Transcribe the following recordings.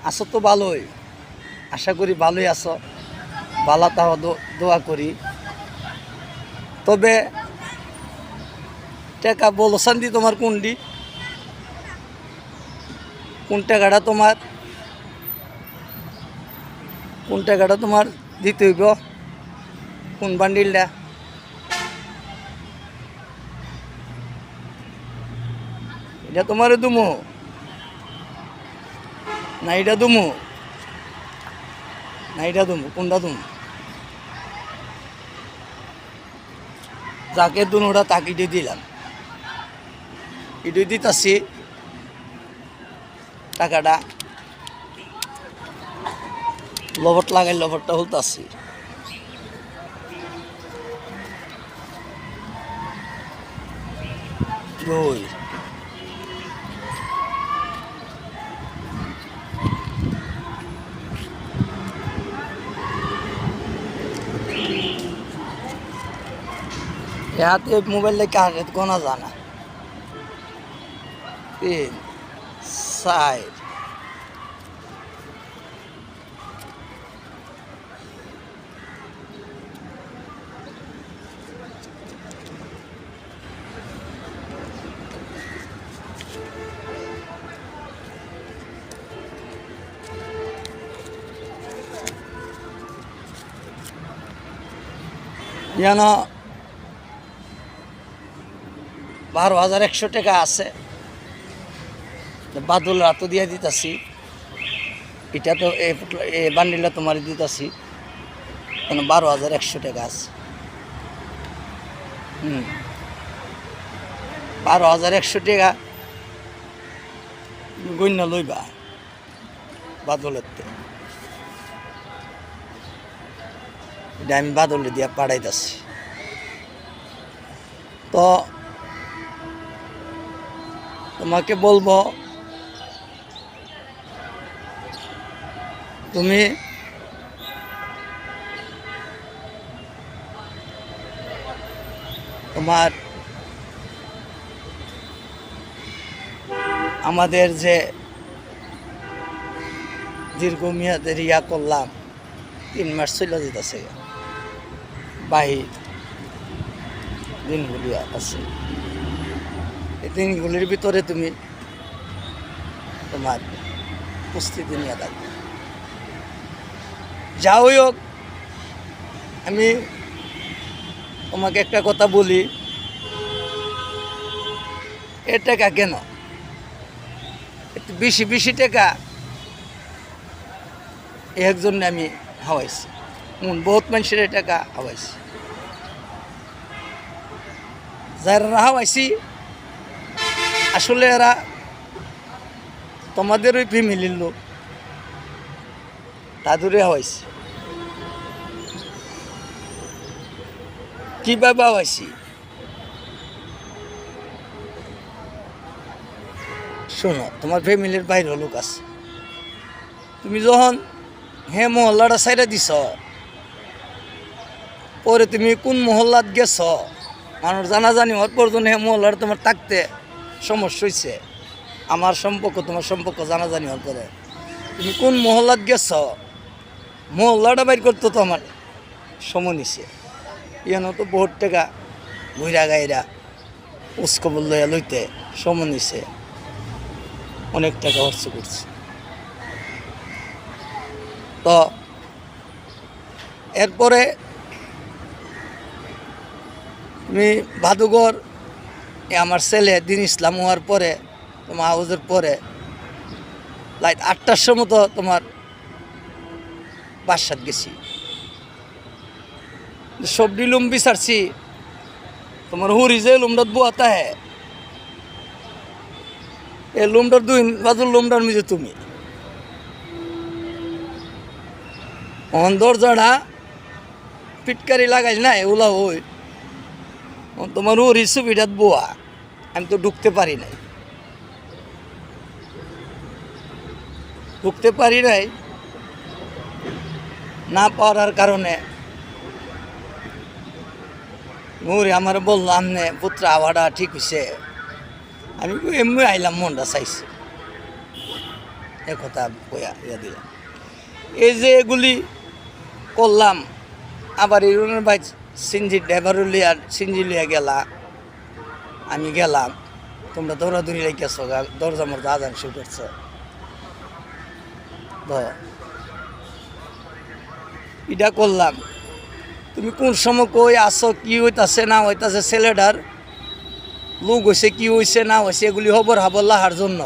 আছো তো ভালোই, আশা করি ভালোই আছো। ভালো তাও দোয়া করি। তবে টাকা বলো শান্তি তোমার কোনটি, কোন টাকাটা তোমার, কোন টাকাটা তোমার দিতে হইব, কোন বান্ডিলটা? এটা তোমারে দুমু না এটা দুমু, না এটা দুমু, কোনটা দুমু? যাকে দুটা তাকে দিয়ে দিলাম, এটাই দিতাছি টাকাটা। লবট লাগাই লবটটা হলতাছি। ওই হাতে মোবাইল লেখা হাতে গোনা জানা 3 4 যেন 12,100 টাকা আছে। বাদুল রাতও দিয়ে দিতেছি। এটা তো এই বান্ডিলটা তোমার দিতেছি, কেন 12,100 টাকা আছে। 12,100 টাকা গণ্য লইবা বাদলের। এটা আমি বাদলে দিয়া পাঠাইতেছি। তো তোমাকে বলবো, তুমি তোমার আমাদের যে দীর্ঘমেয়াদের ইয়া করলাম, 3 মাস চলে যেতেছে, বাহির দিনগুলি আছে। এই দিনগুলির ভিতরে তুমি তোমার প্রস্তুতি নিয়ে থাকবে। যাই হোক, আমি তোমাকে একটা কথা বলি, এ টাকা কেন একটু বেশি বেশি টাকা একজন আমি হাওয়াইছি, বহুত মানুষের টাকা হাওয়াইছি। যারা হাওয়াইছি আসলে এরা তোমাদের ওই ফ্যামিলির লোক, তাদেরই হাওয়াইছি। কীভাবে হাওয়াইছি শোনো, তোমার ফ্যামিলির বাইরেও লোক আছে। তুমি যখন মহল্লাটা সাইডে দিছ, পরে তুমি কোন মহল্লাত গেছ, মানুষ জানাজানি হওয়ার পর্যন্ত মহল্লাটা তোমার থাকতে সমস্যা হয়েছে। আমার সম্পর্ক তোমার সম্পর্ক জানাজানি হওয়ার পরে তুমি কোন মহল্লাত গেছ, মহল্লাটা বাইর করতে তো আমার সময় নিছে। ইয়ানো তো বহুত টাকা ঘুরা গাইরা উৎসবল লইয়া লইতে সময় নিছে, অনেক টাকা খরচ করছে। তো এরপরে তুমি ভাদুঘর আমার ছেলে দিন ইসলাম হওয়ার পরে, তোমার হাউজের পরে লাইট 8টার মতো তোমার বাসাত গেছি। সবজি লুম বিচারছি, তোমার হুরি যে লুমটাত বোয়াতা হ্যাঁ, এই লুমটার 2 বাজুর লুমটার মিজে তুমি দরজাটা পিটকারি লাগাই না, এগুলা ওই তোমার হুরি সুবিধাত বোয়া, আমি তো ঢুকতে পারি নাই, না পারার কারণে মুড়ি আমার বললো, আমনে পুত্র আওয়াটা ঠিক হয়েছে। আমি এমনি আইলাম, মনটা চাইছে। একথা কয়া ইয়া দিলাম। এই যে এগুলি করলাম, আবার ইরনের ভাই সিনজি ড্রাইভার লিয়া সিনজি লিয়া গেলা, আমি গেলাম, তোমরা দৌড়াদৌড়ি রেখেছো, দরজা মরজা আজান শুরু করছো। তো এটা করলাম, তুমি কোন সময় কই আসো, কি হইতাছে না হইতাছে, ছেলেটার লোক হয়েছে কি হয়েছে না হয়েছে এগুলি খবর হাবর লাহার জন্য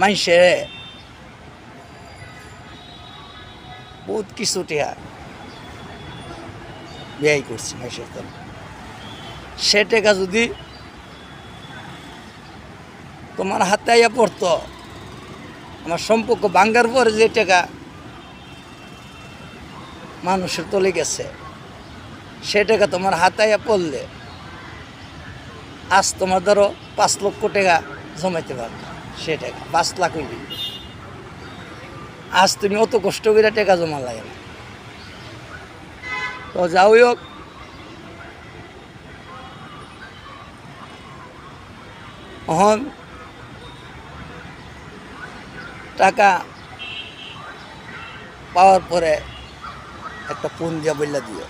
মানুষে বহুত কিছু টিয়া ব্যয় করছি মানুষের জন্য। সে টাকা যদি তোমার হাতে আইয়া পড়তো, আমার সম্পর্ক ভাঙ্গার পরে যে টাকা মানুষের তলে গেছে, সে টাকা তোমার হাতে আইয়া পড়লে আজ তোমার ধরো 5 লক্ষ টাকা জমাইতে পারবে। সে টাকা 5 লাখ হইলে আজ তুমি অত কষ্ট করে টাকা জমা লাগে না। তো যাই হোক, এখন টাকা পাওয়ার পরে একটা ফোন দিয়া বললা দিও।